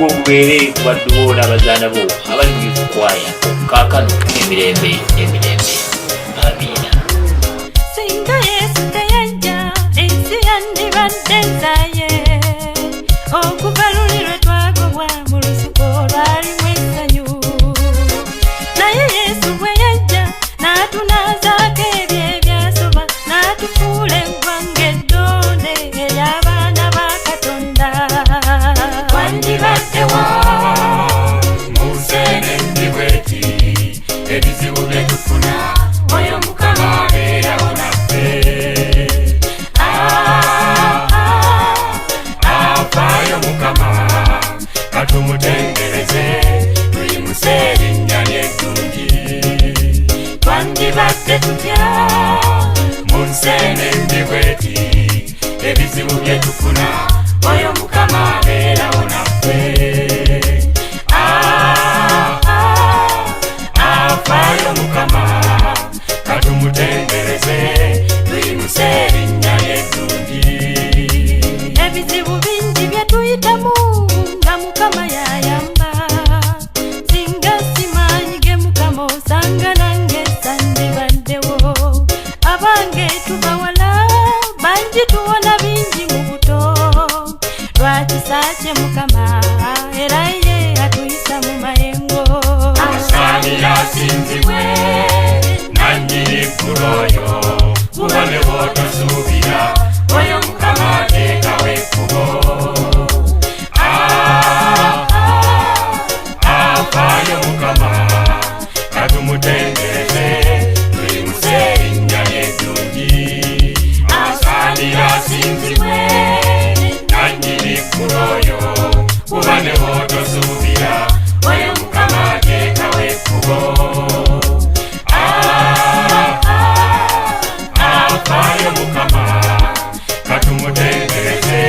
ogubere kubadduwo n'abazaana bo abali mu yukwaya kaakano emirembe emirembe. Amiina. Singa Yesu teyajja ensi yandibadde nzaye okuva luli lwe twagobwa mu lusuku olwalimu essanyu. Naye Yesu bwe yajja n'atunaazaako ebyo ebyasoba n'atufuula eggwanga eddonde ery'abaana ba Katonda. Wandibaddewo mu nsenenni bweti ebizibu bye tufuna oyo Mukama abeerawo naffe. Afaayo Mukama katumutendereze tuyimuse erinnya lye eddungi. Twandibadde tutya mu nsenenni bweti ebizibu bye tufuna oyo Mukama abeerawo naffe. Afaayo Mukama katumutendereze tuyimuse erinnya lye eddungi. Ebizibu bingi bye tuyitamu nga Mukama yayamba. Singa simaanyi ge Mukama osanga nange sandibaddewo. Abange tubawala bangi tuwona bingi mu buto. Lwakisa kye Mukama era ye atuyisa mu mayengo. Asaani yasinzibwe nannyini ggulu oyo kuba ne bw'otosuubira oyo Mukama ateekawo ekkubo. Afaayo Mukama katumutendereze tuyimuse erinnya lye eddungi. Asaani yasinzibwe nannyini ggulu oyo kuba ne bw'otosuubira oyo Mukama ateekawo ekkubo. Afaayo Mukama katumutendereze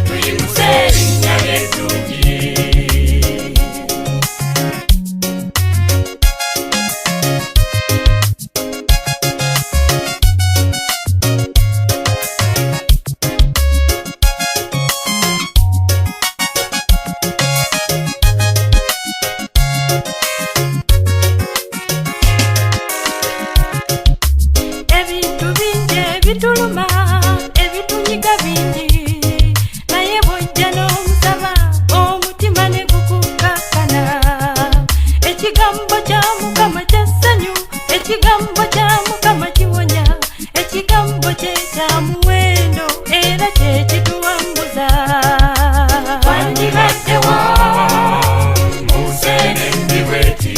tuyimuse erinnya lye eddungi. Ebintu bingi ebituluma ebitunyiga bingi naye bw'ojja n'omusaba omutima ne gukukkakana. Ekigambo kya Mukama kya ssanyu, ekigambo kya Mukama kiwonya, ekigambo kye kya muwendo era kye kituwambuza. Wandibaddewo mu nsenenni bweti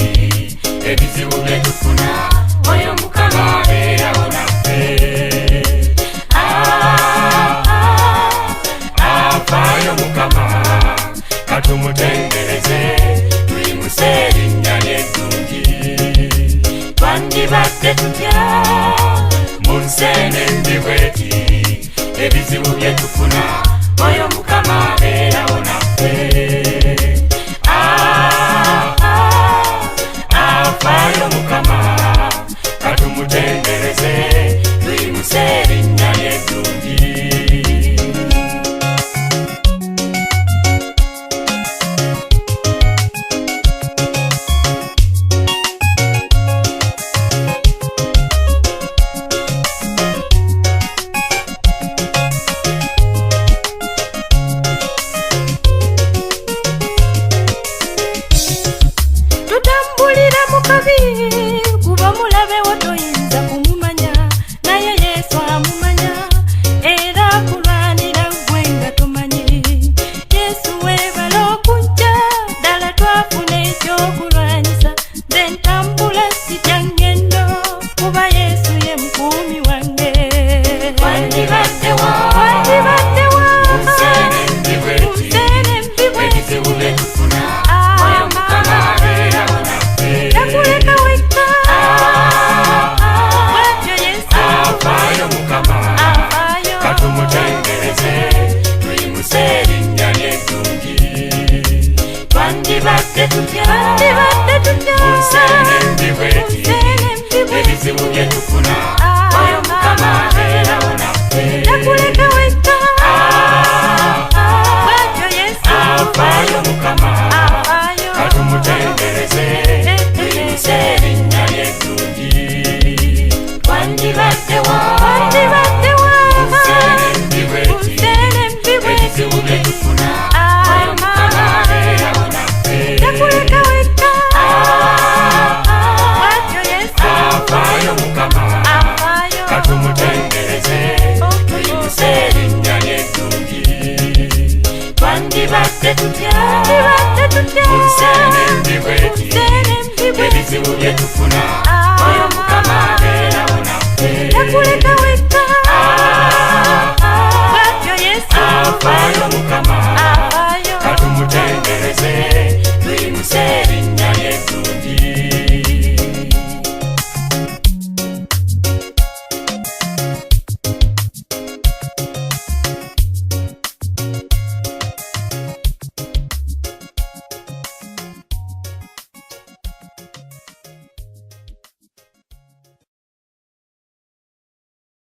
ebizibu bye tufuna oyo Mukama abeerawo naffe. Afaayo Mukama katumutendereze tuyimuse erinnya lye eddungi. Twandibadde tutya mu nsenenni bweti ebizibu bye tufuna oyo Mukama abeerawo naffe. Afaayo Mukama katumutendereze tuyimuse erinnya lye eddungi. Tutambulira mu kabi kuba mulabewo toyinza kumumanya, naye Yesu amumanya era akulwanira ggwe nga tomanyi. Yesu weebala okujja ddala twafuna ekyokulwanyisa. Nze ntambula sitya ngendo kuba Yesu ye mukuumi wange. Wandibaddewo mu nsenenni bweti ebizibu bye tufuna oyo Mukama abeerawo naffe. Takuleka wekka. Bw'atyo Yesu Afaayo Mukama afaayo. katumutendereze tuyimuse erinnya lye eddungi. Twandibadde tutya mu nsenenni bweti ebizibu bye tufuna oyo Mukama abeerawo naffe. Takuleka wekka. Bw'atyo Yesu Afaayo Mukama ebizibu bye tufuna oyo Mukama abeerawo naffe.